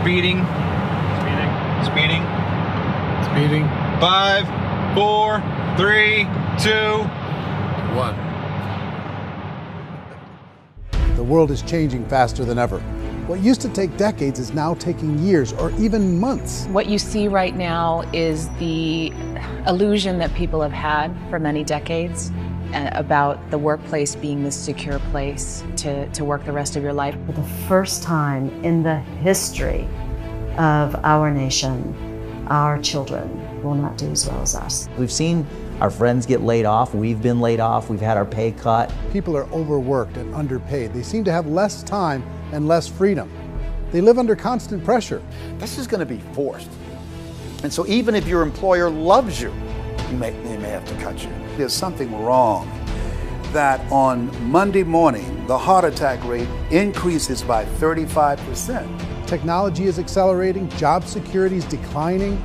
Speeding. Speeding. Speeding. 5, 4, 3, 2, 1. The world is changing faster than ever. What used to take decades is now taking years or even months. What you see right now is the illusion that people have had for many decades about the workplace being this secure place to work the rest of your life. For the first time in the history of our nation, our children will not do as well as us. We've seen our friends get laid off, we've been laid off, we've had our pay cut. People are overworked and underpaid. They seem to have less time and less freedom. They live under constant pressure. This is going to be forced. And so even if your employer loves you, they may have to cut you. There's something wrong that on Monday morning, the heart attack rate increases by 35%. Technology is accelerating, job security is declining.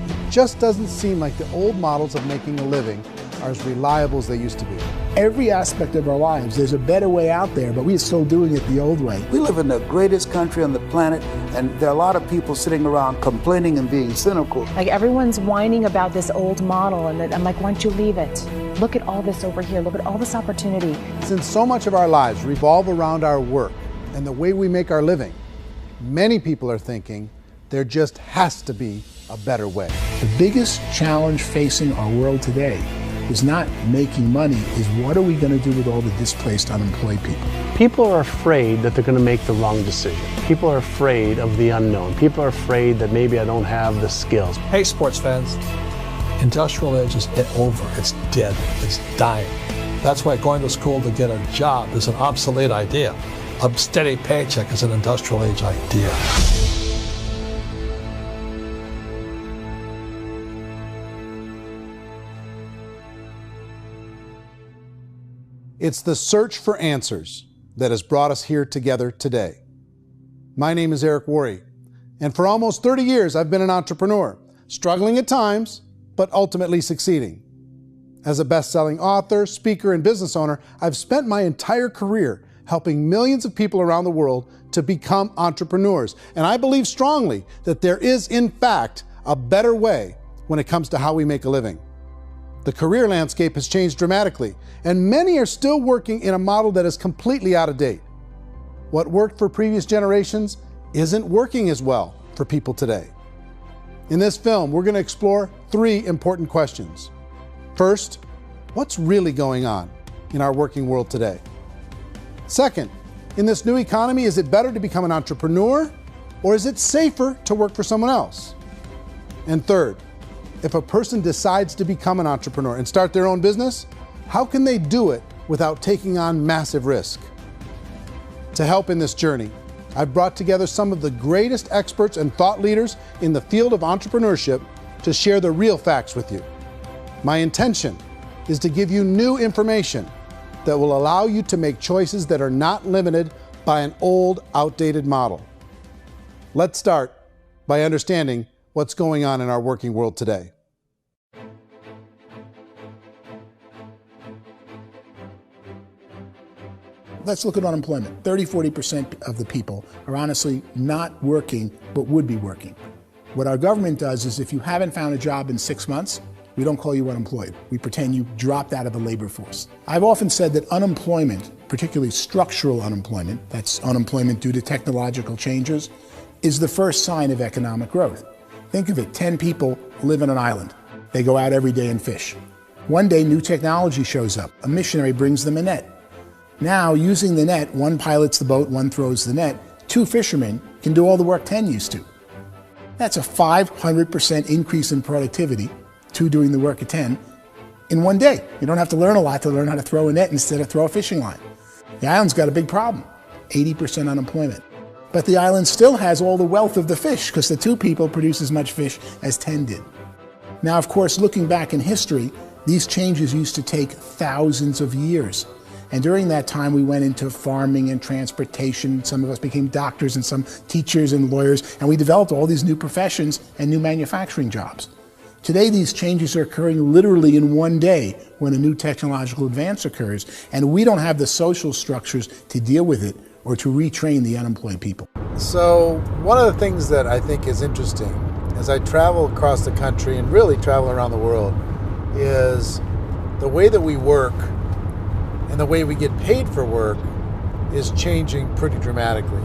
It just doesn't seem like the old models of making a living are as reliable as they used to be. Every aspect of our lives, there's a better way out there, but we're still doing it the old way. We live in the greatest country on the planet, and there are a lot of people sitting around complaining and being cynical. Like everyone's whining about this old model, and I'm like, why don't you leave it? Look at all this over here. Look at all this opportunity. Since so much of our lives revolve around our work and the way we make our living, many people are thinking there just has to be a better way. The biggest challenge facing our world today is not making money, is what are we going to do with all the displaced, unemployed people? People are afraid that they're going to make the wrong decision. People are afraid of the unknown. People are afraid that maybe I don't have the skills. Hey, sports fans, industrial age is over. It's dead. It's dying. That's why going to school to get a job is an obsolete idea. A steady paycheck is an industrial age idea. It's the search for answers that has brought us here together today. My name is Eric Worre, and for almost 30 years I've been an entrepreneur, struggling at times, but ultimately succeeding. As a best-selling author, speaker, and business owner, I've spent my entire career helping millions of people around the world to become entrepreneurs. And I believe strongly that there is, in fact, a better way when it comes to how we make a living. The career landscape has changed dramatically, and many are still working in a model that is completely out of date. What worked for previous generations isn't working as well for people today. In this film, we're going to explore 3 important questions. First, what's really going on in our working world today? Second, in this new economy, is it better to become an entrepreneur, or is it safer to work for someone else? And third, if a person decides to become an entrepreneur and start their own business, how can they do it without taking on massive risk? To help in this journey, I've brought together some of the greatest experts and thought leaders in the field of entrepreneurship to share the real facts with you. My intention is to give you new information that will allow you to make choices that are not limited by an old, outdated model. Let's start by understanding what's going on in our working world today. Let's look at unemployment. 30–40% of the people are honestly not working, but would be working. What our government does is if you haven't found a job in 6 months, we don't call you unemployed. We pretend you dropped out of the labor force. I've often said that unemployment, particularly structural unemployment, that's unemployment due to technological changes, is the first sign of economic growth. Think of it, 10 people live on an island. They go out every day and fish. One day, new technology shows up. A missionary brings them a net. Now, using the net, one pilots the boat, one throws the net. 2 fishermen can do all the work 10 used to. That's a 500% increase in productivity, 2 doing the work of 10, in one day. You don't have to learn a lot to learn how to throw a net instead of throw a fishing line. The island's got a big problem, 80% unemployment. But the island still has all the wealth of the fish because the 2 people produce as much fish as 10 did. Now, of course, looking back in history, these changes used to take thousands of years. And during that time, we went into farming and transportation. Some of us became doctors and some teachers and lawyers, and we developed all these new professions and new manufacturing jobs. Today, these changes are occurring literally in one day when a new technological advance occurs, and we don't have the social structures to deal with it or to retrain the unemployed people. So one of the things that I think is interesting as I travel across the country and really travel around the world is the way that we work and the way we get paid for work is changing pretty dramatically.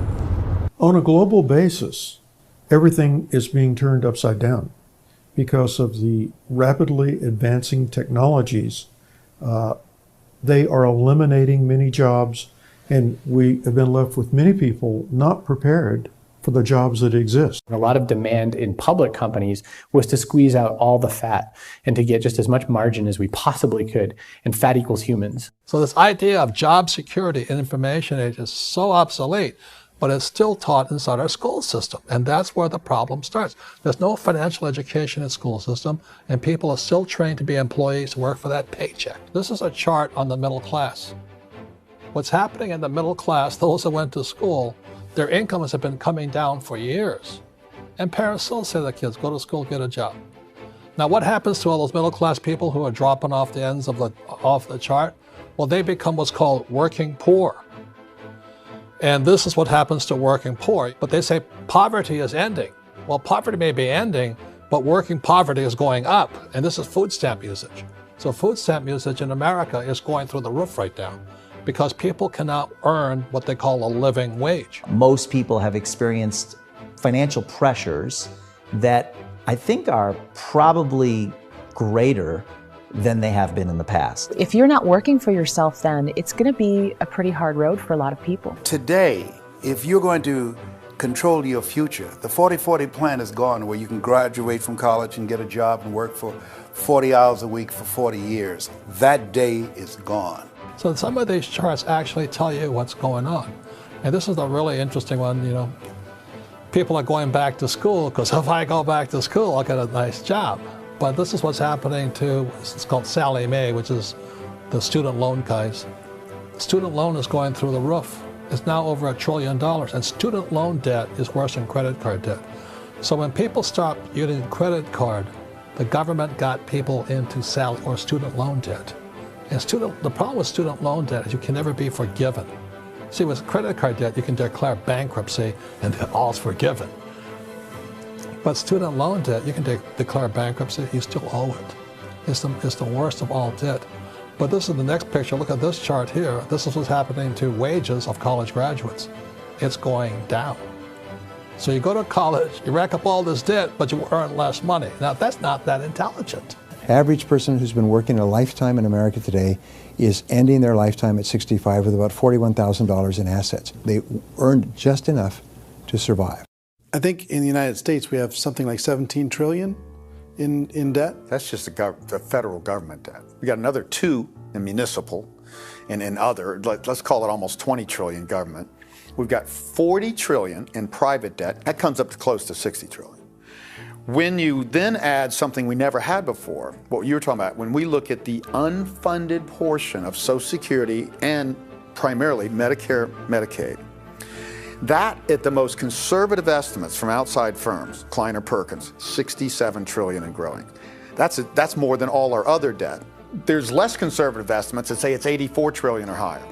On a global basis, everything is being turned upside down because of the rapidly advancing technologies. They are eliminating many jobs, and we have been left with many people not prepared for the jobs that exist. A lot of demand in public companies was to squeeze out all the fat and to get just as much margin as we possibly could, and fat equals humans. So this idea of job security in information age is so obsolete, but it's still taught inside our school system, and that's where the problem starts. There's no financial education in the school system, and people are still trained to be employees to work for that paycheck. This is a chart on the middle class. What's happening in the middle class, those that went to school, their incomes have been coming down for years. And parents still say to their kids, go to school, get a job. Now what happens to all those middle class people who are dropping off the ends of the chart? Well, they become what's called working poor. And this is what happens to working poor. But they say poverty is ending. Well, poverty may be ending, but working poverty is going up. And this is food stamp usage. So food stamp usage in America is going through the roof right now, because people cannot earn what they call a living wage. Most people have experienced financial pressures that I think are probably greater than they have been in the past. If you're not working for yourself, then it's going to be a pretty hard road for a lot of people. Today, if you're going to control your future, the 40-40 plan is gone, where you can graduate from college and get a job and work for 40 hours a week for 40 years. That day is gone. So some of these charts actually tell you what's going on. And this is a really interesting one, you know. People are going back to school because if I go back to school, I'll get a nice job. But this is what's happening to, it's called Sallie Mae, which is the student loan guys. Student loan is going through the roof. It's now over $1 trillion, and student loan debt is worse than credit card debt. So when people stopped using credit card, the government got people into student loan debt. And the problem with student loan debt is you can never be forgiven. See, with credit card debt, you can declare bankruptcy and then all's forgiven. But student loan debt, you can declare bankruptcy, you still owe it. It's the worst of all debt. But this is the next picture. Look at this chart here. This is what's happening to wages of college graduates. It's going down. So you go to college, you rack up all this debt, but you earn less money. Now, that's not that intelligent. Average person who's been working a lifetime in America today is ending their lifetime at 65 with about $41,000 in assets. They earned just enough to survive. I think in the United States we have something like 17 trillion in debt. That's just the federal government debt. We got another 2 in municipal and in other, let's call it almost 20 trillion government. We've got 40 trillion in private debt. That comes up to close to 60 trillion. When you then add something we never had before, what you were talking about, when we look at the unfunded portion of Social Security and primarily Medicare, Medicaid, that at the most conservative estimates from outside firms, Kleiner Perkins, 67 trillion and growing. That's more than all our other debt. There's less conservative estimates that say it's 84 trillion or higher.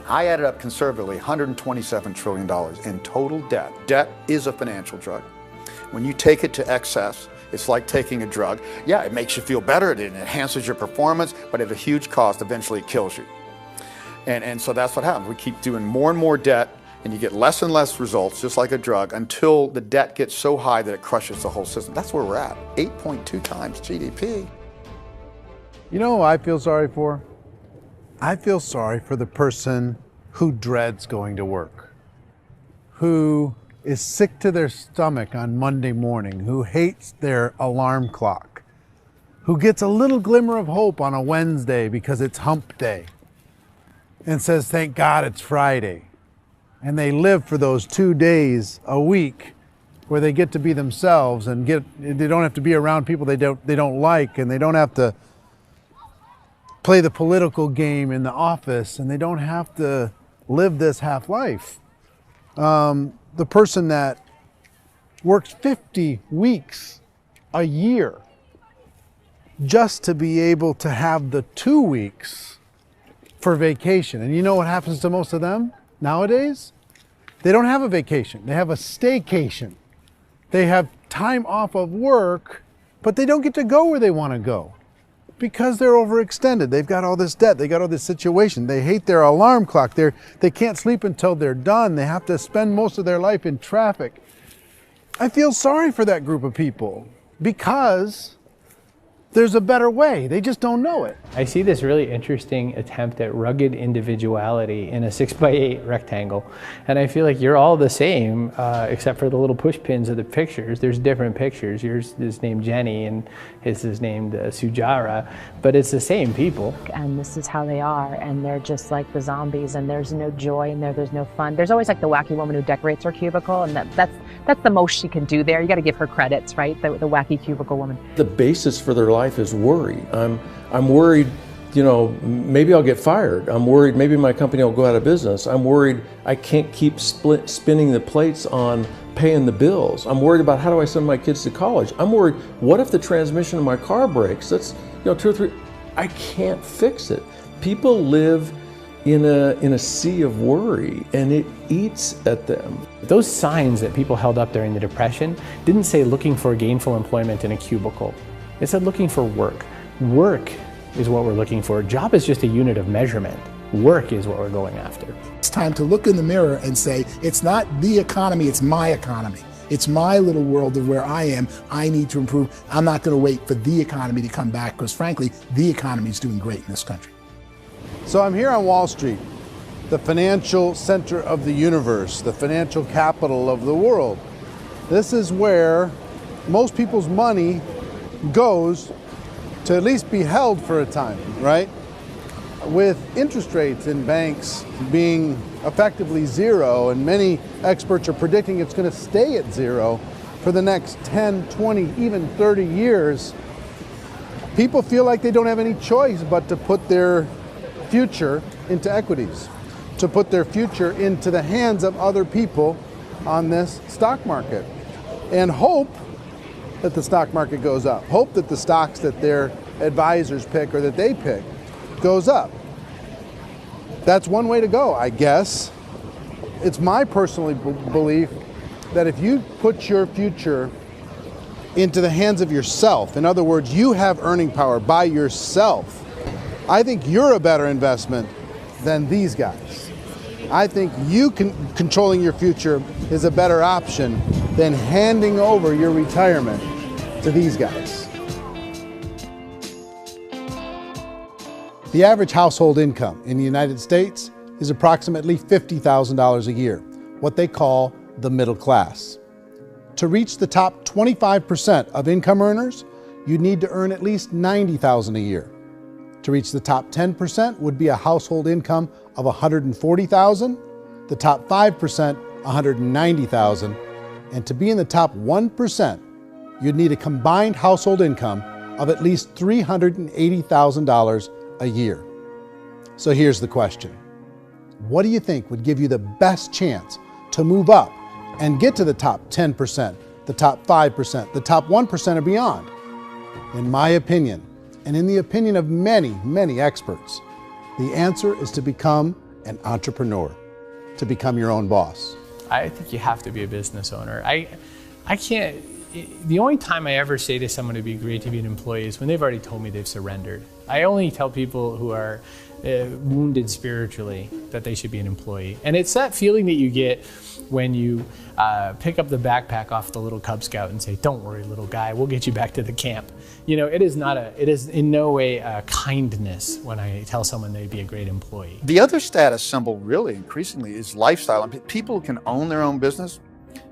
I added up conservatively $127 trillion in total debt. Debt is a financial drug. When you take it to excess, it's like taking a drug. Yeah, it makes you feel better, it enhances your performance, but at a huge cost, eventually it kills you. And so that's what happens. We keep doing more and more debt, and you get less and less results, just like a drug, until the debt gets so high that it crushes the whole system. That's where we're at, 8.2 times GDP. You know who I feel sorry for? I feel sorry for the person who dreads going to work, who is sick to their stomach on Monday morning, who hates their alarm clock, who gets a little glimmer of hope on a Wednesday because it's hump day and says, thank God it's Friday. And they live for those 2 days a week where they get to be themselves and they don't have to be around people they don't like, and they don't have to play the political game in the office, and they don't have to live this half life. The person that works 50 weeks a year just to be able to have the 2 weeks for vacation. And you know what happens to most of them nowadays? They don't have a vacation. They have a staycation. They have time off of work, but they don't get to go where they want to go because they're overextended. They've got all this debt. They got all this situation. They hate their alarm clock. They can't sleep until they're done. They have to spend most of their life in traffic. I feel sorry for that group of people because there's a better way. They just don't know it. I see this really interesting attempt at rugged individuality in a 6x8 rectangle. And I feel like you're all the same, except for the little push pins of the pictures. There's different pictures. Yours is named Jenny and his is named Sujara, but it's the same people. And this is how they are, and they're just like the zombies, and there's no joy in there, there's no fun. There's always like the wacky woman who decorates her cubicle, and that's the most she can do there. You got to give her credits, right? The wacky cubicle woman. The basis for their life is worry. I'm worried, you know, maybe I'll get fired. I'm worried maybe my company will go out of business. I'm worried I can't keep spinning the plates on paying the bills. I'm worried about how do I send my kids to college. I'm worried, what if the transmission of my car breaks? That's, you know, 2 or 3, I can't fix it. People live in a sea of worry, and it eats at them. Those signs that people held up during the Depression didn't say looking for gainful employment in a cubicle. It said looking for work. Work is what we're looking for. Job is just a unit of measurement. Work is what we're going after. It's time to look in the mirror and say, it's not the economy, it's my economy. It's my little world of where I am. I need to improve. I'm not going to wait for the economy to come back because frankly, the economy is doing great in this country. So I'm here on Wall Street, the financial center of the universe, the financial capital of the world. This is where most people's money goes to at least be held for a time, right? With interest rates in banks being effectively zero, and many experts are predicting it's going to stay at zero for the next 10, 20, even 30 years, people feel like they don't have any choice but to put their future into equities, to put their future into the hands of other people on this stock market, and hope that the stock market goes up, hope that the stocks that their advisors pick or that they pick goes up. That's one way to go, I guess. It's my personal belief that if you put your future into the hands of yourself, in other words, you have earning power by yourself, I think you're a better investment than these guys. I think you controlling your future is a better option than handing over your retirement to these guys. The average household income in the United States is approximately $50,000 a year, what they call the middle class. To reach the top 25% of income earners, you'd need to earn at least $90,000 a year. To reach the top 10% would be a household income of $140,000, the top 5%, $190,000, and to be in the top 1%, you'd need a combined household income of at least $380,000 a year. So here's the question. What do you think would give you the best chance to move up and get to the top 10%, the top 5%, the top 1% or beyond? In my opinion, and in the opinion of many, many experts, the answer is to become an entrepreneur, to become your own boss. I think you have to be a business owner. I can't, the only time I ever say to someone it'd be great to be an employee is when they've already told me they've surrendered. I only tell people who are wounded spiritually that they should be an employee. And it's that feeling that you get when you pick up the backpack off the little Cub Scout and say, "Don't worry, little guy, we'll get you back to the camp." You know, it is in no way a kindness when I tell someone they'd be a great employee. The other status symbol really increasingly is lifestyle. I mean, people can own their own business,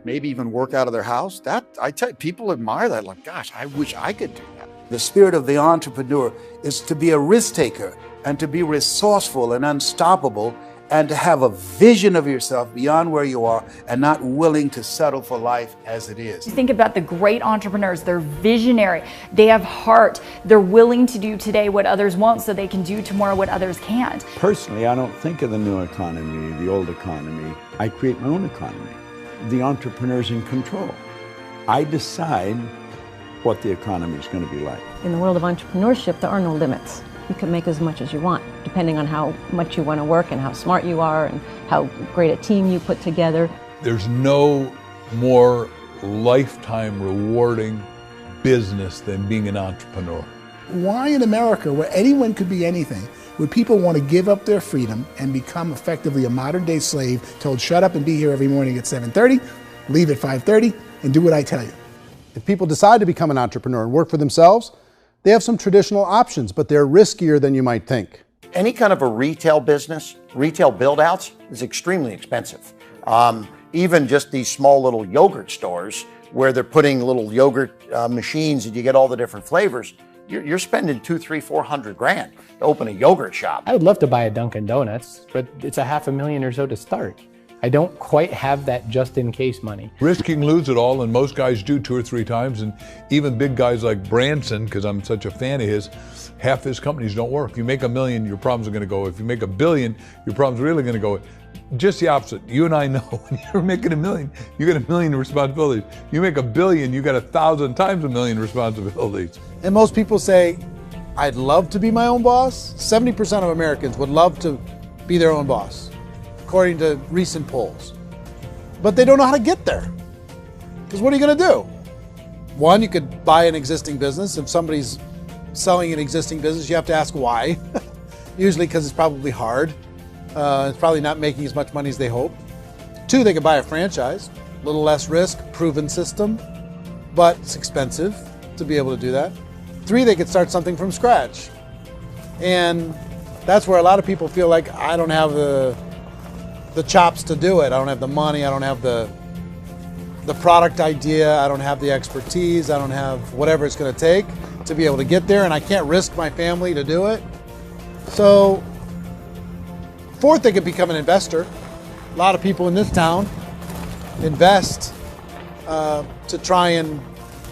maybe even work out of their house. That, I tell you, people admire that. Like, gosh, I wish I could do that. The spirit of the entrepreneur is to be a risk taker and to be resourceful and unstoppable and to have a vision of yourself beyond where you are and not willing to settle for life as it is. Think about the great entrepreneurs. They're visionary. They have heart. They're willing to do today what others won't so they can do tomorrow what others can't. Personally, I don't think of the new economy, the old economy. I create my own economy. The entrepreneur's in control. I decide what the economy is going to be like. In the world of entrepreneurship, there are no limits. you can make as much as you want, depending on how much you want to work and how smart you are and how great a team you put together. There's no more lifetime rewarding business than being an entrepreneur. Why in America, where anyone could be anything, would people want to give up their freedom and become effectively a modern-day slave, told shut up and be here every morning at 7:30, leave at 5:30, and do what I tell you? If people decide to become an entrepreneur and work for themselves, they have some traditional options, but they're riskier than you might think. Any kind of a retail business, retail build-outs, is extremely expensive. Even just these small little yogurt stores where they're putting little yogurt machines and you get all the different flavors, you're spending $200,000, $300,000, $400,000 to open a yogurt shop. I would love to buy a Dunkin' Donuts, but it's $500,000 or so to start. I don't quite have that just-in-case money. Risk you can lose it all, and most guys do 2 or 3 times, and even big guys like Branson, because I'm such a fan of his, half his companies don't work. If you make $1 million, your problems are going to go. If you make $1 billion, your problems are really going to go. Just the opposite. You and I know when you're making $1 million, you get $1 million responsibilities. You make $1 billion, you got 1,000 times $1 million responsibilities. And most people say, I'd love to be my own boss. 70% of Americans would love to be their own boss, according to recent polls. But they don't know how to get there. Because what are you going to do? One, you could buy an existing business. If somebody's selling an existing business, you have to ask why. Usually because it's probably hard. It's probably not making as much money as they hope. 2, they could buy a franchise. A little less risk, proven system, but it's expensive to be able to do that. 3, they could start something from scratch. And that's where a lot of people feel like, I don't have the chops to do it. I don't have the money. I don't have the product idea. I don't have the expertise. I don't have whatever it's going to take to be able to get there, and I can't risk my family to do it. So 4th, they could become an investor. A lot of people in this town invest to try and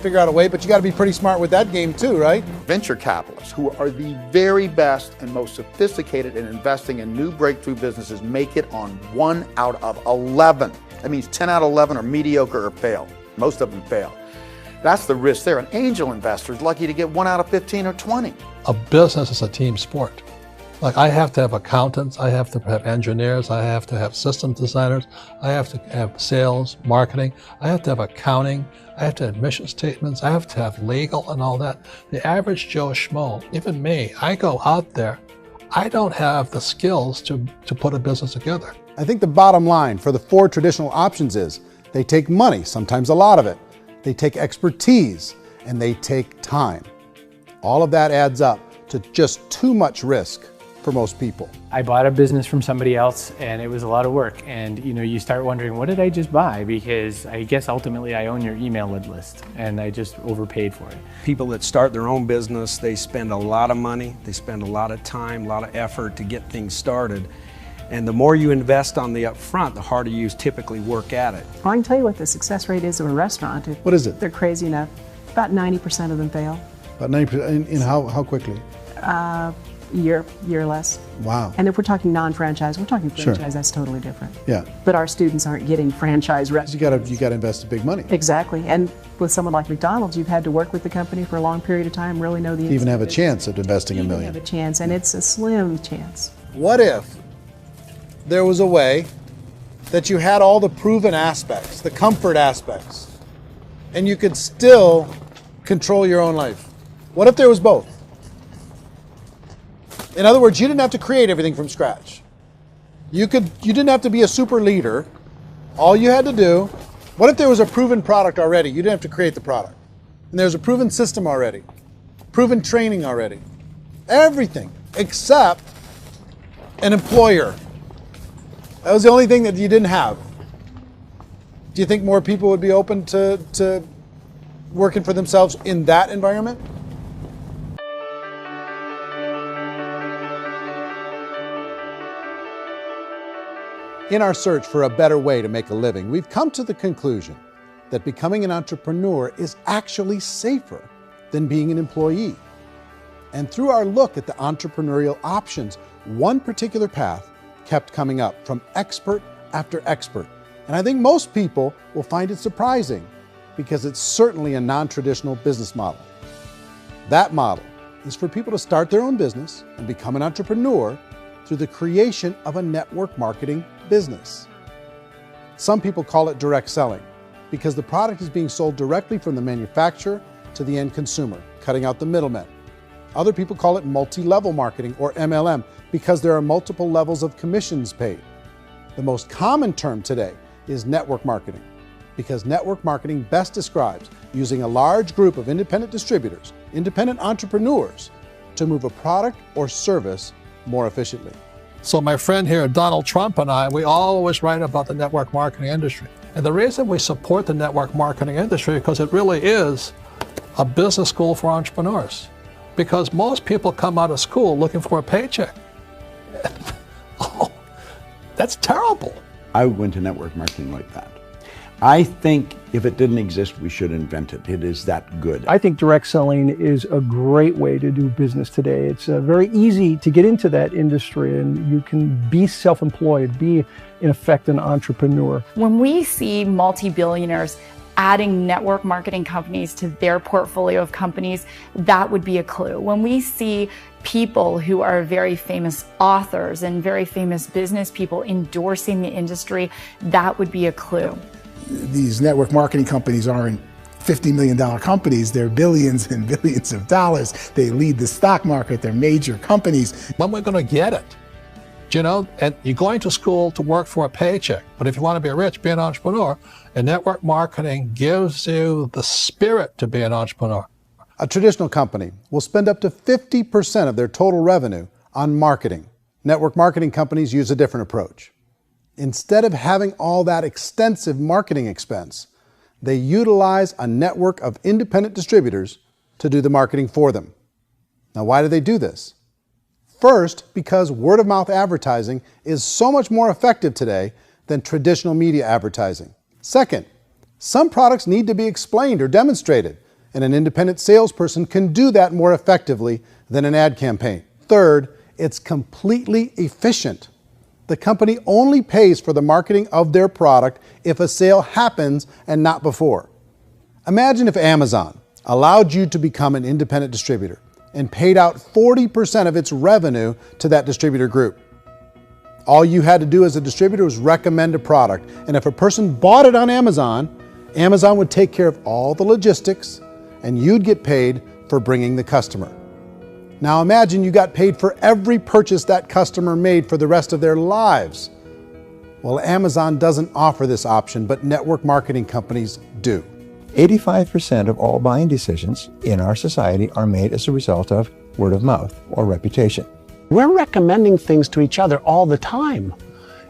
figure out a way, but you got to be pretty smart with that game too, right? Venture capitalists, who are the very best and most sophisticated in investing in new breakthrough businesses, make it on 1 out of 11. That means 10 out of 11 are mediocre or fail. Most of them fail. That's the risk there. An angel investor is lucky to get 1 out of 15 or 20. A business is a team sport. Like, I have to have accountants, I have to have engineers, I have to have systems designers, I have to have sales, marketing, I have to have accounting, I have to have mission statements, I have to have legal and all that. The average Joe Schmo, even me, I go out there, I don't have the skills to put a business together. I think the bottom line for the 4 traditional options is they take money, sometimes a lot of it. They take expertise, and they take time. All of that adds up to just too much risk for most people. I bought a business from somebody else and it was a lot of work. And you start wondering, what did I just buy? Because I guess ultimately I own your email list and I just overpaid for it. People that start their own business, they spend a lot of money, they spend a lot of time, a lot of effort to get things started. And the more you invest on the upfront, the harder you typically work at it. Well, I can tell you what the success rate is of a restaurant. What is it? They're crazy enough. About 90% of them fail. About 90%, in how quickly? Year less. Wow. And if we're talking non-franchise, we're talking franchise, Sure. That's totally different. Yeah. But our students aren't getting franchise restaurants. You got to invest big money. Exactly. And with someone like McDonald's, you've had to work with the company for a long period of time, really know the Even have a chance at investing $1 million. have a chance, and it's a slim chance. What if there was a way that you had all the proven aspects, the comfort aspects, and you could still control your own life? What if there was both? In other words, you didn't have to create everything from scratch. You didn't have to be a super leader. All you had to do, what if there was a proven product already? You didn't have to create the product. And there's a proven system already, proven training already. Everything except an employer. That was the only thing that you didn't have. Do you think more people would be open to working for themselves in that environment? In our search for a better way to make a living, we've come to the conclusion that becoming an entrepreneur is actually safer than being an employee. And through our look at the entrepreneurial options, one particular path kept coming up from expert after expert. And I think most people will find it surprising because it's certainly a non-traditional business model. That model is for people to start their own business and become an entrepreneur through the creation of a network marketing business. Some people call it direct selling because the product is being sold directly from the manufacturer to the end consumer, cutting out the middlemen. Other people call it multi-level marketing, or MLM, because there are multiple levels of commissions paid. The most common term today is network marketing, because network marketing best describes using a large group of independent distributors, independent entrepreneurs, to move a product or service more efficiently. So my friend here, Donald Trump, and I, we always write about the network marketing industry. And the reason we support the network marketing industry is because it really is a business school for entrepreneurs. Because most people come out of school looking for a paycheck. Oh, that's terrible. I went to network marketing like that. I think if it didn't exist, we should invent it. It is that good. I think direct selling is a great way to do business today. It's very easy to get into that industry, and you can be self-employed, be in effect an entrepreneur. When we see multi-billionaires adding network marketing companies to their portfolio of companies, that would be a clue. When we see people who are very famous authors and very famous business people endorsing the industry, that would be a clue. These network marketing companies aren't $50 million companies, they're billions and billions of dollars. They lead the stock market, they're major companies. When we're going to get it? You know, and you're going to school to work for a paycheck, but if you want to be rich, be an entrepreneur, and network marketing gives you the spirit to be an entrepreneur. A traditional company will spend up to 50% of their total revenue on marketing. Network marketing companies use a different approach. Instead of having all that extensive marketing expense, they utilize a network of independent distributors to do the marketing for them. Now, why do they do this? First, because word-of-mouth advertising is so much more effective today than traditional media advertising. Second, some products need to be explained or demonstrated, and an independent salesperson can do that more effectively than an ad campaign. Third, it's completely efficient. The company only pays for the marketing of their product if a sale happens and not before. Imagine if Amazon allowed you to become an independent distributor and paid out 40% of its revenue to that distributor group. All you had to do as a distributor was recommend a product, and if a person bought it on Amazon, Amazon would take care of all the logistics, and you'd get paid for bringing the customer. Now imagine you got paid for every purchase that customer made for the rest of their lives. Well, Amazon doesn't offer this option, but network marketing companies do. 85% of all buying decisions in our society are made as a result of word of mouth or reputation. We're recommending things to each other all the time.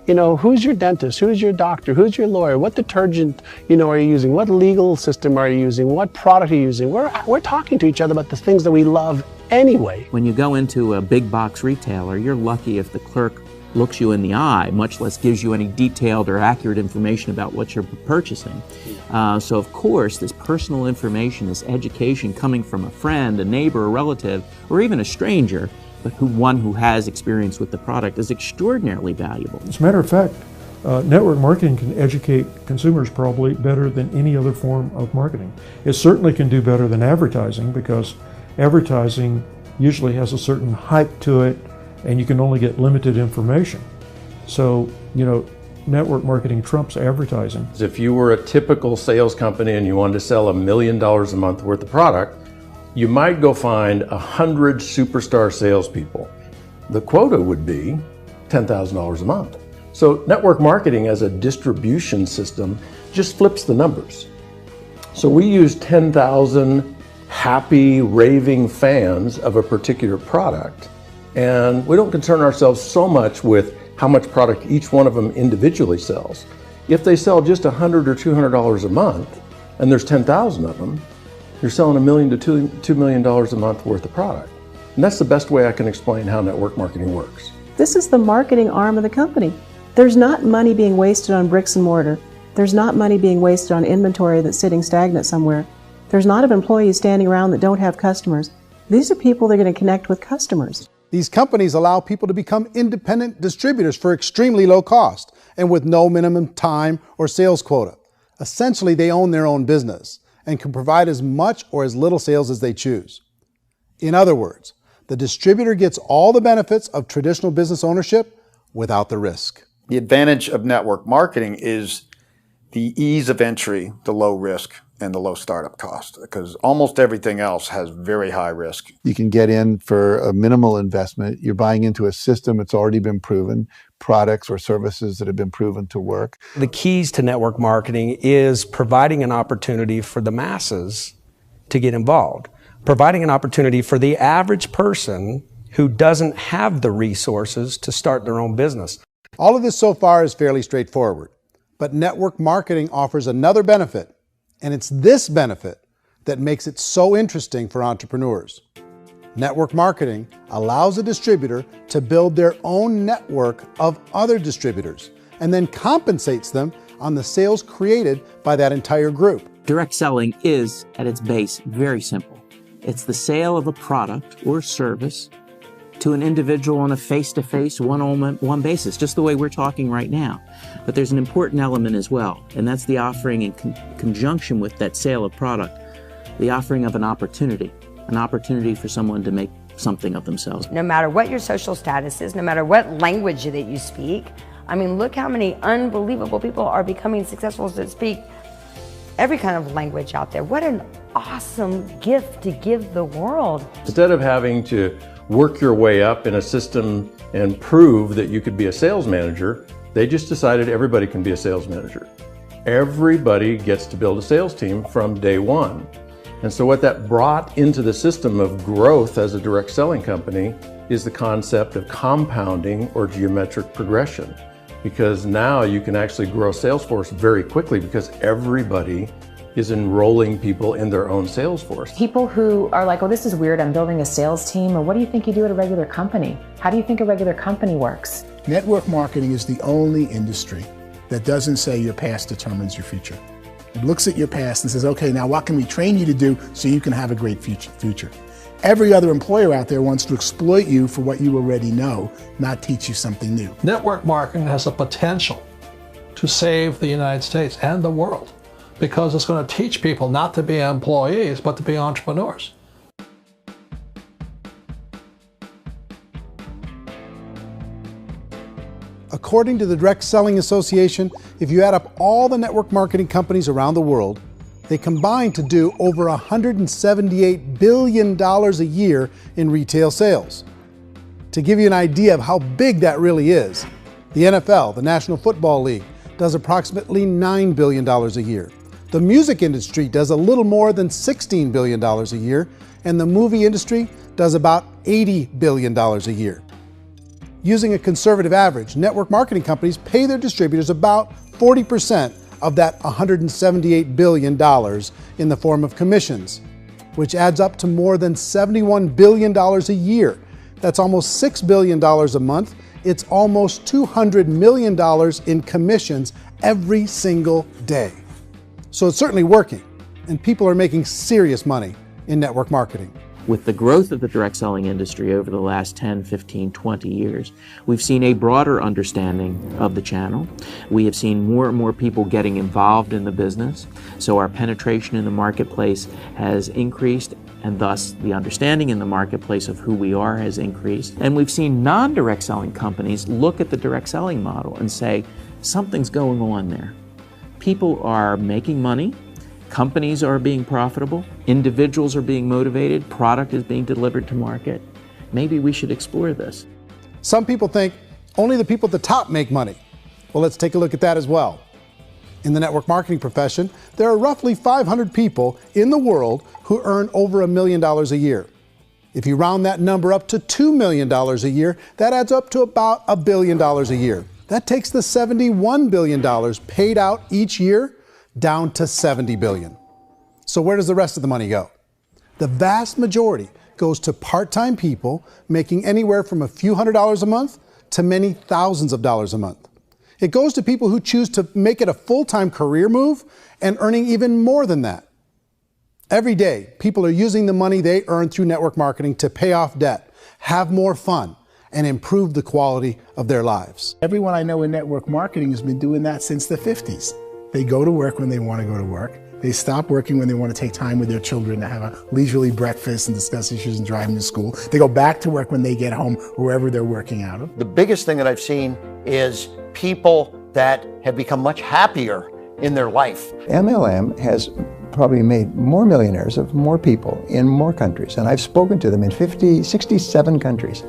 You know, who's your dentist? Who's your doctor? Who's your lawyer? What detergent, are you using? What legal system are you using? What product are you using? We're talking to each other about the things that we love anyway. When you go into a big box retailer, you're lucky if the clerk looks you in the eye, much less gives you any detailed or accurate information about what you're purchasing. So of course, this personal information, this education coming from a friend, a neighbor, a relative, or even a stranger, but one who has experience with the product is extraordinarily valuable. As a matter of fact, network marketing can educate consumers probably better than any other form of marketing. It certainly can do better than advertising because advertising usually has a certain hype to it and you can only get limited information. So, network marketing trumps advertising. If you were a typical sales company and you wanted to sell $1 million a month worth of product, you might go find 100 superstar salespeople. The quota would be $10,000 a month. So network marketing as a distribution system just flips the numbers. So we use 10,000 happy, raving fans of a particular product, and we don't concern ourselves so much with how much product each one of them individually sells. If they sell just $100 or $200 a month, and there's 10,000 of them, you're selling $1 million to $2 million a month worth of product. And that's the best way I can explain how network marketing works. This is the marketing arm of the company. There's not money being wasted on bricks and mortar. There's not money being wasted on inventory that's sitting stagnant somewhere. There's not of employees standing around that don't have customers. These are people that are going to connect with customers. These companies allow people to become independent distributors for extremely low cost and with no minimum time or sales quota. Essentially, they own their own business and can provide as much or as little sales as they choose. In other words, the distributor gets all the benefits of traditional business ownership without the risk. The advantage of network marketing is the ease of entry, the low risk, and the low startup cost, because almost everything else has very high risk. You can get in for a minimal investment. You're buying into a system that's already been proven, products or services that have been proven to work. The keys to network marketing is providing an opportunity for the masses to get involved, providing an opportunity for the average person who doesn't have the resources to start their own business. All of this so far is fairly straightforward, but network marketing offers another benefit, and it's this benefit that makes it so interesting for entrepreneurs. Network marketing allows a distributor to build their own network of other distributors and then compensates them on the sales created by that entire group. Direct selling is, at its base, very simple. It's the sale of a product or service to an individual on a face-to-face, one-on-one basis, just the way we're talking right now. But there's an important element as well, and that's the offering in conjunction with that sale of product, the offering of an opportunity for someone to make something of themselves. No matter what your social status is, no matter what language that you speak, I mean, look how many unbelievable people are becoming successful that speak every kind of language out there. What an awesome gift to give the world. Instead of having to work your way up in a system and prove that you could be a sales manager, they just decided everybody can be a sales manager. Everybody gets to build a sales team from day one. And so what that brought into the system of growth as a direct selling company is the concept of compounding or geometric progression. Because now you can actually grow a sales force very quickly because everybody is enrolling people in their own sales force. People who are like, oh, this is weird, I'm building a sales team, or what do you think you do at a regular company? How do you think a regular company works? Network marketing is the only industry that doesn't say your past determines your future. It looks at your past and says, okay, now what can we train you to do so you can have a great future? Every other employer out there wants to exploit you for what you already know, not teach you something new. Network marketing has the potential to save the United States and the world because it's going to teach people not to be employees, but to be entrepreneurs. According to the Direct Selling Association, if you add up all the network marketing companies around the world, they combine to do over $178 billion a year in retail sales. To give you an idea of how big that really is, the NFL, the National Football League, does approximately $9 billion a year. The music industry does a little more than $16 billion a year, and the movie industry does about $80 billion a year. Using a conservative average, network marketing companies pay their distributors about 40% of that $178 billion in the form of commissions, which adds up to more than $71 billion a year. That's almost $6 billion a month. It's almost $200 million in commissions every single day. So it's certainly working, and people are making serious money in network marketing. With the growth of the direct selling industry over the last 10, 15, 20 years, we've seen a broader understanding of the channel. We have seen more and more people getting involved in the business, so our penetration in the marketplace has increased, and thus the understanding in the marketplace of who we are has increased. And we've seen non-direct selling companies look at the direct selling model and say, something's going on there. People are making money. Companies are being profitable, individuals are being motivated, product is being delivered to market. Maybe we should explore this. Some people think only the people at the top make money. Well, let's take a look at that as well. In the network marketing profession, there are roughly 500 people in the world who earn over $1 million a year. If you round that number up to $2 million a year, that adds up to about $1 billion a year. That takes the $71 billion paid out each year down to $70 billion. So where does the rest of the money go? The vast majority goes to part-time people making anywhere from a few $100s a month to many thousands of dollars a month. It goes to people who choose to make it a full-time career move and earning even more than that. Every day, people are using the money they earn through network marketing to pay off debt, have more fun, and improve the quality of their lives. Everyone I know in network marketing has been doing that since the 50s. They go to work when they want to go to work. They stop working when they want to take time with their children to have a leisurely breakfast and discuss issues and drive them to school. They go back to work when they get home, wherever they're working out of. The biggest thing that I've seen is people that have become much happier in their life. MLM has probably made more millionaires of more people in more countries, and I've spoken to them in 67 countries,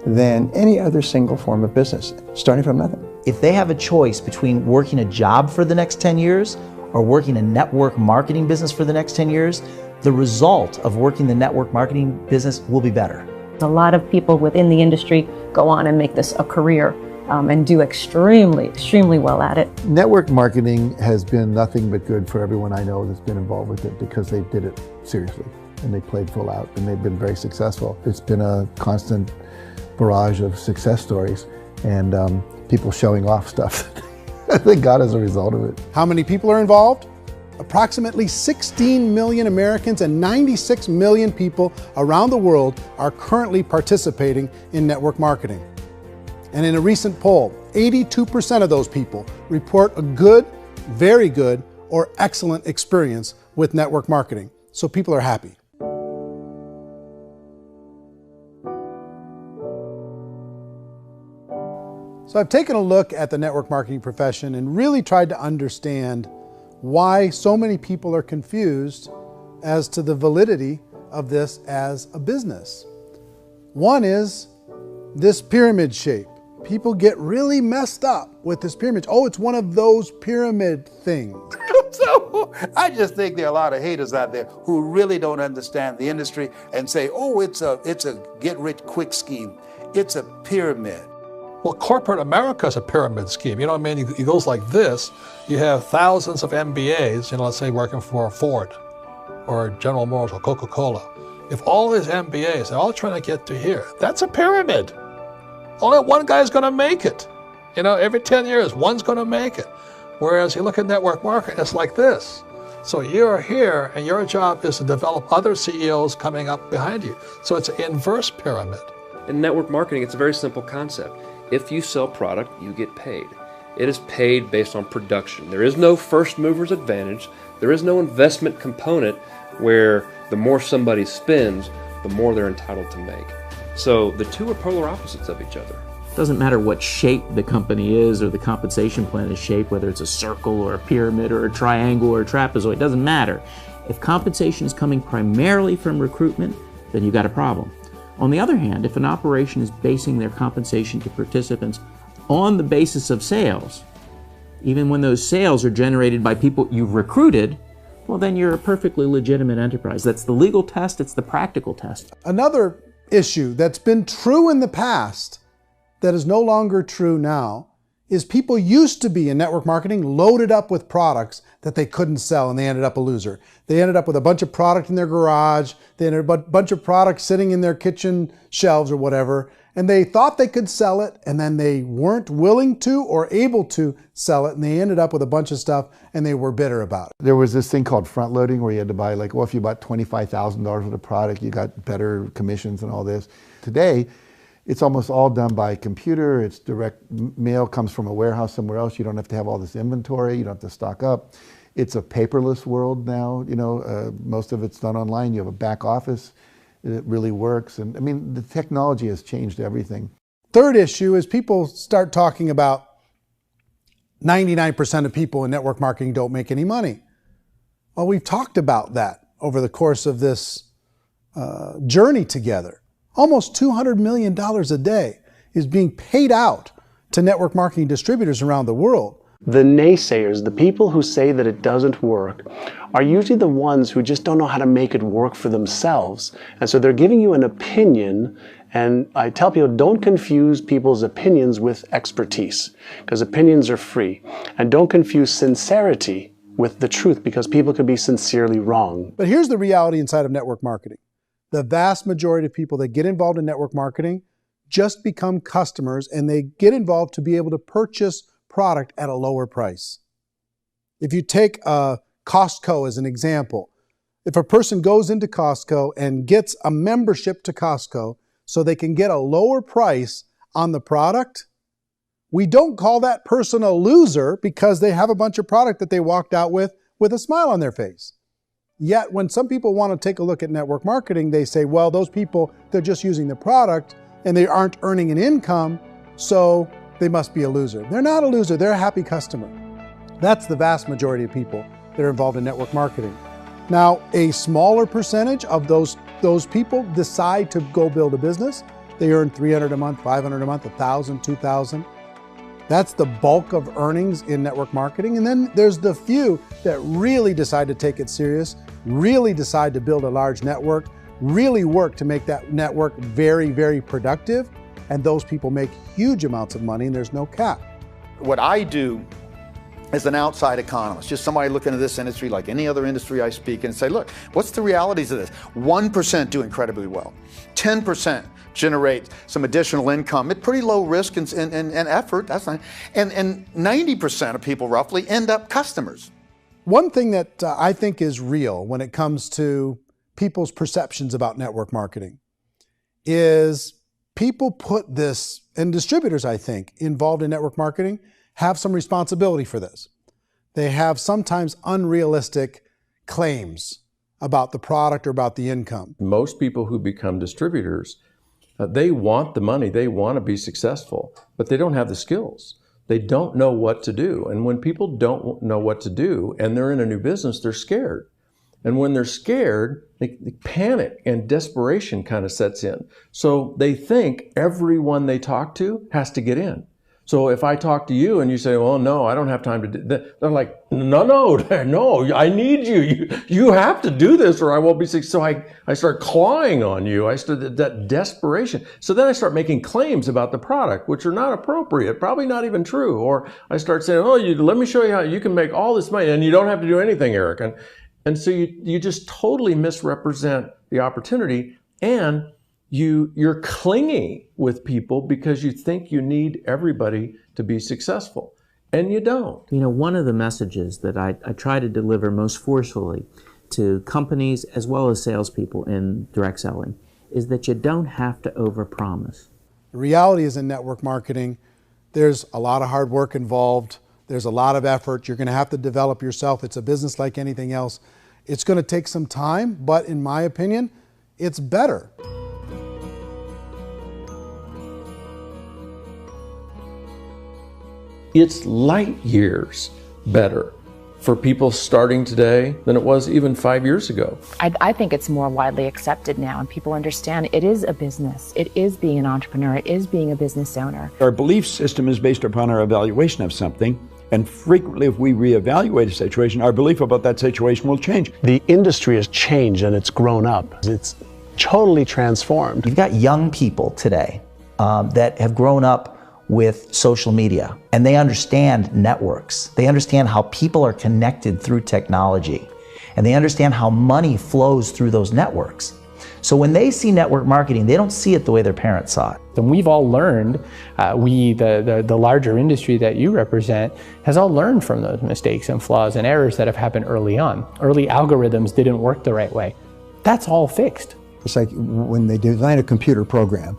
than any other single form of business, starting from nothing. If they have a choice between working a job for the next 10 years or working a network marketing business for the next 10 years, the result of working the network marketing business will be better. A lot of people within the industry go on and make this a career and do extremely well at it. Network marketing has been nothing but good for everyone I know that's been involved with it, because they did it seriously and they played full out and they've been very successful. It's been a constant barrage of success stories and people showing off stuff that they got as a result of it. How many people are involved? Approximately 16 million Americans and 96 million people around the world are currently participating in network marketing. And in a recent poll, 82% of those people report a good, very good, or excellent experience with network marketing. So people are happy. So I've taken a look at the network marketing profession and really tried to understand why so many people are confused as to the validity of this as a business. One is this pyramid shape. People get really messed up with this pyramid. Oh, it's one of those pyramid things. So I just think there are a lot of haters out there who really don't understand the industry and say, oh, it's a get-rich-quick scheme. It's a pyramid. Well, corporate America is a pyramid scheme. You know what I mean? It goes like this. You have thousands of MBAs, let's say working for Ford or General Motors or Coca-Cola. If all these MBAs are all trying to get to here, that's a pyramid. Only one guy's going to make it. Every 10 years, one's going to make it. Whereas you look at network marketing, it's like this. So you're here, and your job is to develop other CEOs coming up behind you. So it's an inverse pyramid. In network marketing, it's a very simple concept. If you sell product, you get paid. It is paid based on production. There is no first mover's advantage. There is no investment component where the more somebody spends, the more they're entitled to make. So the two are polar opposites of each other. It doesn't matter what shape the company is or the compensation plan is shaped, whether it's a circle or a pyramid or a triangle or a trapezoid, it doesn't matter. If compensation is coming primarily from recruitment, then you've got a problem. On the other hand, if an operation is basing their compensation to participants on the basis of sales, even when those sales are generated by people you've recruited, well, then you're a perfectly legitimate enterprise. That's the legal test, it's the practical test. Another issue that's been true in the past that is no longer true now is people used to be in network marketing loaded up with products that they couldn't sell, and they ended up a loser. They ended up with a bunch of product in their garage, they ended up with a bunch of products sitting in their kitchen shelves or whatever, and they thought they could sell it, and then they weren't willing to or able to sell it, and they ended up with a bunch of stuff, and they were bitter about it. There was this thing called front loading where you had to buy, if you bought $25,000 worth of product, you got better commissions and all this. Today, it's almost all done by computer. It's direct mail, comes from a warehouse somewhere else. You don't have to have all this inventory. You don't have to stock up. It's a paperless world now. Most of it's done online. You have a back office. It really works. And the technology has changed everything. Third issue is people start talking about 99% of people in network marketing don't make any money. Well, we've talked about that over the course of this journey together. Almost $200 million a day is being paid out to network marketing distributors around the world. The naysayers, the people who say that it doesn't work, are usually the ones who just don't know how to make it work for themselves. And so they're giving you an opinion, and I tell people, don't confuse people's opinions with expertise, because opinions are free. And don't confuse sincerity with the truth, because people could be sincerely wrong. But here's the reality inside of network marketing. The vast majority of people that get involved in network marketing just become customers, and they get involved to be able to purchase product at a lower price. If you take Costco as an example, if a person goes into Costco and gets a membership to Costco so they can get a lower price on the product, we don't call that person a loser because they have a bunch of product that they walked out with with a smile on their face. Yet when some people want to take a look at network marketing, they say, well, those people, they're just using the product and they aren't earning an income, so they must be a loser. They're not a loser, they're a happy customer. That's the vast majority of people that are involved in network marketing. Now, a smaller percentage of those people decide to go build a business. They earn $300 a month, $500 a month, $1,000, $2,000. That's the bulk of earnings in network marketing. And then there's the few that really decide to take it serious, really decide to build a large network, really work to make that network very, very productive. And those people make huge amounts of money and there's no cap. What I do as an outside economist, just somebody looking at this industry like any other industry I speak and say, look, what's the realities of this? 1% do incredibly well. 10% generate some additional income at pretty low risk and effort, that's not, and 90% of people roughly end up customers. One thing that I think is real when it comes to people's perceptions about network marketing is people put this, and distributors, I think, involved in network marketing have some responsibility for this. They have sometimes unrealistic claims about the product or about the income. Most people who become distributors, they want the money, they want to be successful, but they don't have the skills. They don't know what to do. And when people don't know what to do and they're in a new business, they're scared. And when they're scared, they panic and desperation kind of sets in. So they think everyone they talk to has to get in. So if I talk to you and you say, well, no, I don't have time to do that, they're like, no, I need you. You have to do this or I won't be successful. So I start clawing on you. I start that desperation. So then I start making claims about the product, which are not appropriate, probably not even true. Or I start saying, oh, let me show you how you can make all this money and you don't have to do anything, Eric. And so you just totally misrepresent the opportunity, and you're clingy with people because you think you need everybody to be successful, and you don't. You know, one of the messages that I try to deliver most forcefully to companies as well as salespeople in direct selling is that you don't have to overpromise. The reality is in network marketing, there's a lot of hard work involved. There's a lot of effort. You're going to have to develop yourself. It's a business like anything else. It's going to take some time, but in my opinion, it's better. It's light years better for people starting today than it was even 5 years ago. I think it's more widely accepted now, and people understand it is a business. It is being an entrepreneur. It is being a business owner. Our belief system is based upon our evaluation of something. And frequently, if we reevaluate a situation, our belief about that situation will change. The industry has changed and it's grown up. It's totally transformed. You've got young people today that have grown up with social media, and they understand networks. They understand how people are connected through technology, and they understand how money flows through those networks. So when they see network marketing, they don't see it the way their parents saw it. And we've all learned, the larger industry that you represent, has all learned from those mistakes and flaws and errors that have happened early on. Early algorithms didn't work the right way. That's all fixed. It's like when they design a computer program,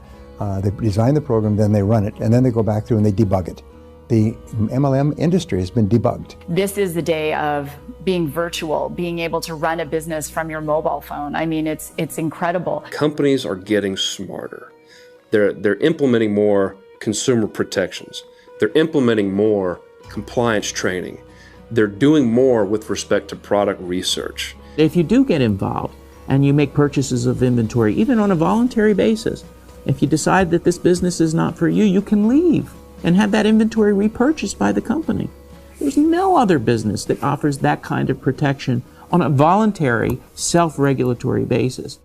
they design the program, then they run it, and then they go back through and they debug it. The MLM industry has been debugged. This is the day of being virtual, being able to run a business from your mobile phone. I mean, it's incredible. Companies are getting smarter. They're implementing more consumer protections. They're implementing more compliance training. They're doing more with respect to product research. If you do get involved and you make purchases of inventory, even on a voluntary basis, if you decide that this business is not for you, you can leave and have that inventory repurchased by the company. There's no other business that offers that kind of protection on a voluntary, self-regulatory basis.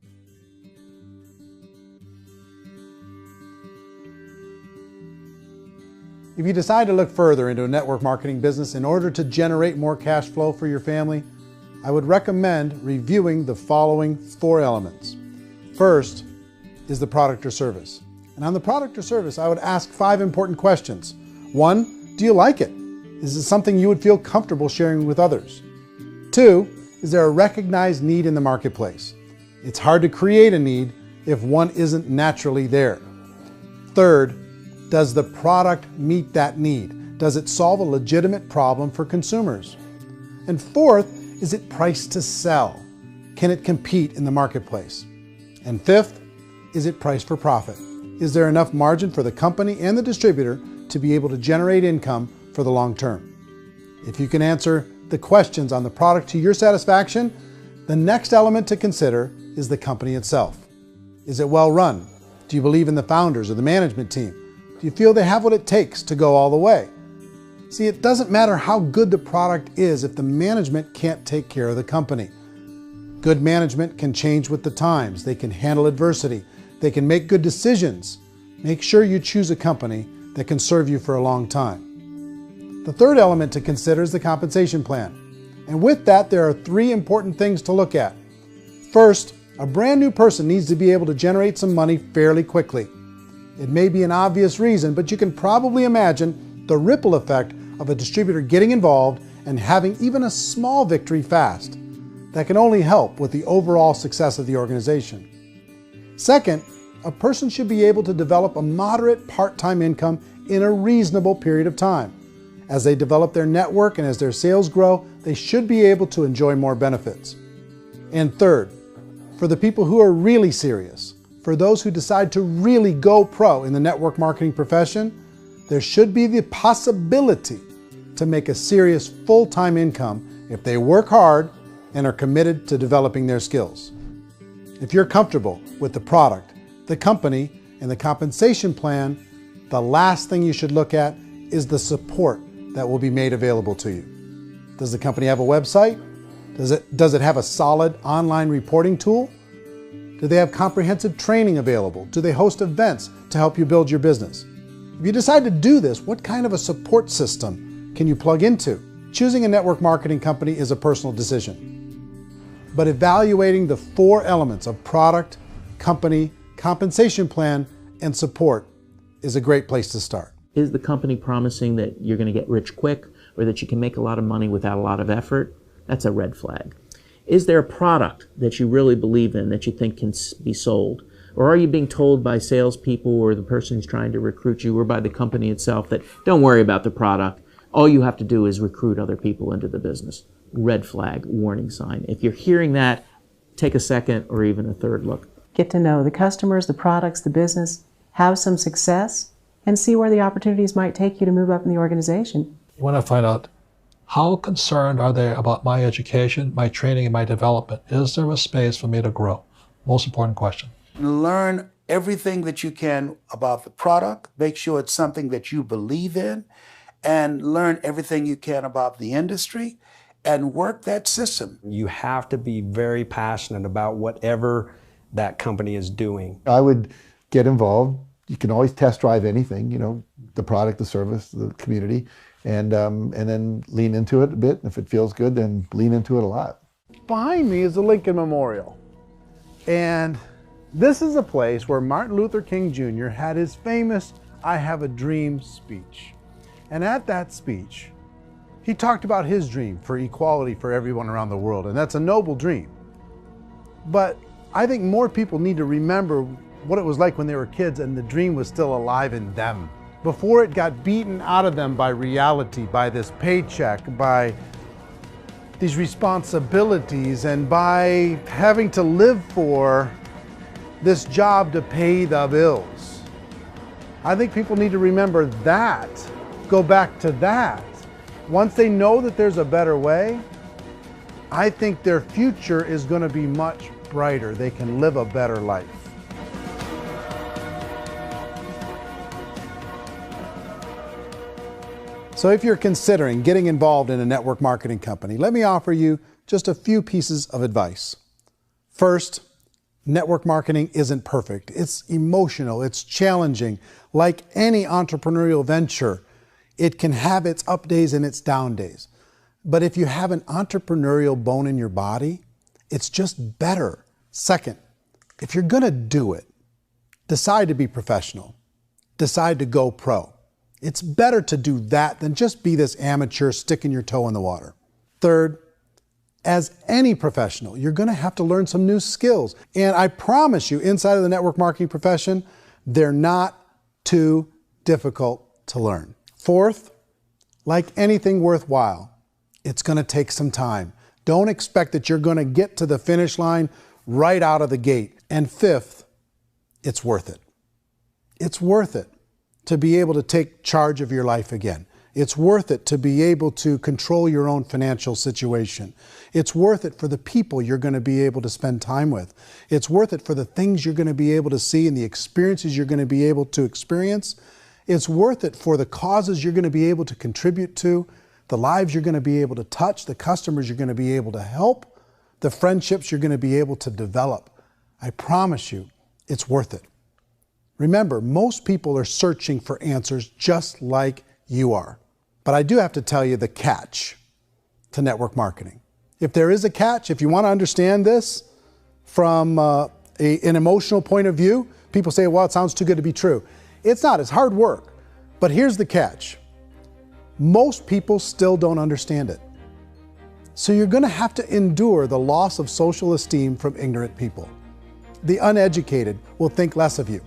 If you decide to look further into a network marketing business in order to generate more cash flow for your family, I would recommend reviewing the following 4 elements. First is the product or service. And on the product or service, I would ask 5 important questions. 1, do you like it? Is it something you would feel comfortable sharing with others? 2, is there a recognized need in the marketplace? It's hard to create a need if one isn't naturally there. 3rd, does the product meet that need? Does it solve a legitimate problem for consumers? And 4th, is it priced to sell? Can it compete in the marketplace? And fifth, is it priced for profit? Is there enough margin for the company and the distributor to be able to generate income for the long term? If you can answer the questions on the product to your satisfaction, the next element to consider is the company itself. Is it well run? Do you believe in the founders or the management team? Do you feel they have what it takes to go all the way? See, it doesn't matter how good the product is if the management can't take care of the company. Good management can change with the times. They can handle adversity. They can make good decisions. Make sure you choose a company that can serve you for a long time. The third element to consider is the compensation plan. And with that, there are 3 important things to look at. First, a brand new person needs to be able to generate some money fairly quickly. It may be an obvious reason, but you can probably imagine the ripple effect of a distributor getting involved and having even a small victory fast. That can only help with the overall success of the organization. Second, a person should be able to develop a moderate part-time income in a reasonable period of time. As they develop their network and as their sales grow, they should be able to enjoy more benefits. And third, for the people who are really serious, for those who decide to really go pro in the network marketing profession, there should be the possibility to make a serious full-time income if they work hard and are committed to developing their skills. If you're comfortable with the product, the company, and the compensation plan, the last thing you should look at is the support that will be made available to you. Does the company have a website? Does it have a solid online reporting tool? Do they have comprehensive training available? Do they host events to help you build your business? If you decide to do this, what kind of a support system can you plug into? Choosing a network marketing company is a personal decision. But evaluating the 4 elements of product, company, compensation plan, and support is a great place to start. Is the company promising that you're going to get rich quick or that you can make a lot of money without a lot of effort? That's a red flag. Is there a product that you really believe in that you think can be sold? Or are you being told by salespeople or the person who's trying to recruit you or by the company itself that don't worry about the product, all you have to do is recruit other people into the business? Red flag, warning sign. If you're hearing that, take a second or even a third look. Get to know the customers, the products, the business, have some success, and see where the opportunities might take you to move up in the organization. You want to find out how concerned are they about my education, my training, and my development? Is there a space for me to grow? Most important question. Learn everything that you can about the product. Make sure it's something that you believe in, and learn everything you can about the industry and work that system. You have to be very passionate about whatever that company is doing. I would get involved. You can always test drive anything, the product, the service, the community, and then lean into it a bit. If it feels good, then lean into it a lot. Behind me is the Lincoln Memorial. And this is a place where Martin Luther King Jr. had his famous "I Have a Dream" speech. And at that speech, he talked about his dream for equality for everyone around the world, and that's a noble dream. But I think more people need to remember what it was like when they were kids and the dream was still alive in them. Before it got beaten out of them by reality, by this paycheck, by these responsibilities, and by having to live for this job to pay the bills. I think people need to remember that, go back to that. Once they know that there's a better way, I think their future is going to be much brighter. They can live a better life. So if you're considering getting involved in a network marketing company, let me offer you just a few pieces of advice. First, network marketing isn't perfect. It's emotional, it's challenging. Like any entrepreneurial venture, it can have its up days and its down days. But if you have an entrepreneurial bone in your body, it's just better. Second, if you're gonna do it, decide to be professional. Decide to go pro. It's better to do that than just be this amateur sticking your toe in the water. Third, as any professional, you're gonna have to learn some new skills. And I promise you, inside of the network marketing profession, they're not too difficult to learn. Fourth, like anything worthwhile, it's gonna take some time. Don't expect that you're going to get to the finish line right out of the gate. And fifth, it's worth it. It's worth it to be able to take charge of your life again. It's worth it to be able to control your own financial situation. It's worth it for the people you're going to be able to spend time with. It's worth it for the things you're going to be able to see and the experiences you're going to be able to experience. It's worth it for the causes you're going to be able to contribute to, the lives you're going to be able to touch, the customers you're going to be able to help, the friendships you're going to be able to develop. I promise you, it's worth it. Remember, most people are searching for answers just like you are. But I do have to tell you the catch to network marketing. If there is a catch, if you want to understand this from an emotional point of view, people say, well, it sounds too good to be true. It's not, it's hard work. But here's the catch. Most people still don't understand it. So you're going to have to endure the loss of social esteem from ignorant people. The uneducated will think less of you.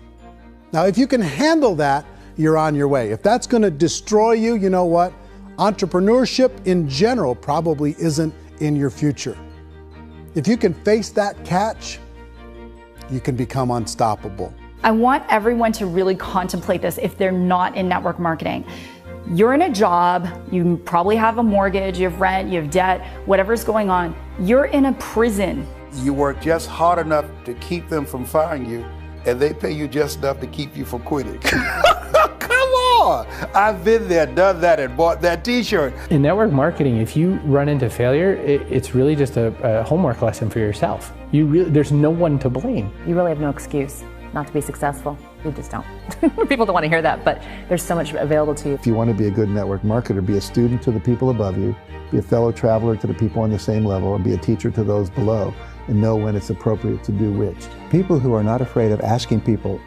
Now, if you can handle that, you're on your way. If that's going to destroy you, you know what? Entrepreneurship in general probably isn't in your future. If you can face that catch, you can become unstoppable. I want everyone to really contemplate this if they're not in network marketing. You're in a job, you probably have a mortgage, you have rent, you have debt, whatever's going on. You're in a prison. You work just hard enough to keep them from firing you, and they pay you just enough to keep you from quitting. Come on! I've been there, done that, and bought that t-shirt. In network marketing, if you run into failure, it's really just a homework lesson for yourself. There's no one to blame. You really have no excuse not to be successful. You just don't. People don't want to hear that, but there's so much available to you. If you want to be a good network marketer, be a student to the people above you, be a fellow traveler to the people on the same level, and be a teacher to those below, and know when it's appropriate to do which. People who are not afraid of asking people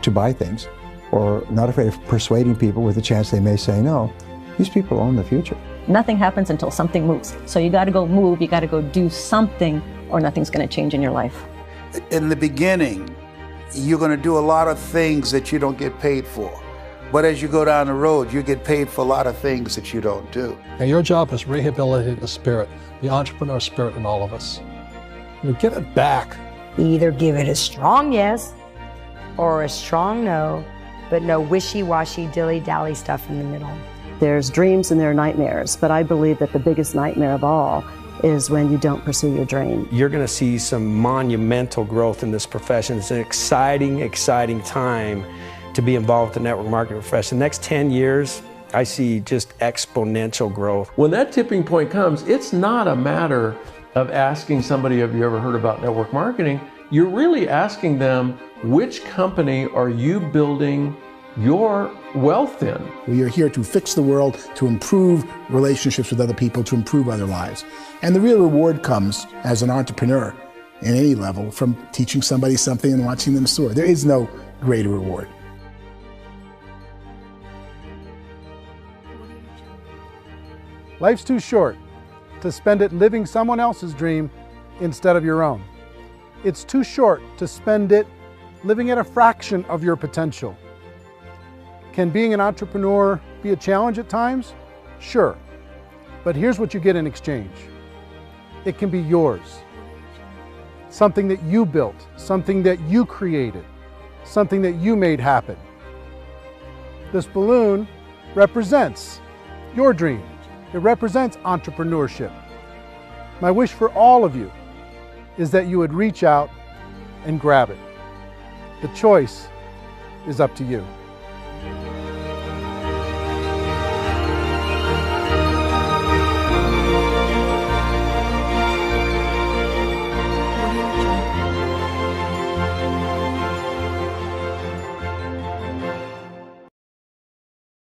to buy things, or not afraid of persuading people with a chance they may say no, these people own the future. Nothing happens until something moves. So you got to go move, you got to go do something, or nothing's going to change in your life. In the beginning, you're going to do a lot of things that you don't get paid for. But as you go down the road, you get paid for a lot of things that you don't do. And your job is rehabilitate the spirit, the entrepreneur spirit in all of us. You get it back. Either give it a strong yes or a strong no, but no wishy-washy, dilly-dally stuff in the middle. There's dreams and there are nightmares, but I believe that the biggest nightmare of all is when you don't pursue your dream. You're going to see some monumental growth in this profession. It's an exciting, exciting time to be involved with the network marketing profession. The next 10 years, I see just exponential growth. When that tipping point comes, it's not a matter of asking somebody, have you ever heard about network marketing? You're really asking them, which company are you building your wealth in? We are here to fix the world, to improve relationships with other people, to improve other lives. And the real reward comes as an entrepreneur in any level from teaching somebody something and watching them soar. There is no greater reward. Life's too short to spend it living someone else's dream instead of your own. It's too short to spend it living at a fraction of your potential. Can being an entrepreneur be a challenge at times? Sure. But here's what you get in exchange. It can be yours. Something that you built, something that you created, something that you made happen. This balloon represents your dream. It represents entrepreneurship. My wish for all of you is that you would reach out and grab it. The choice is up to you.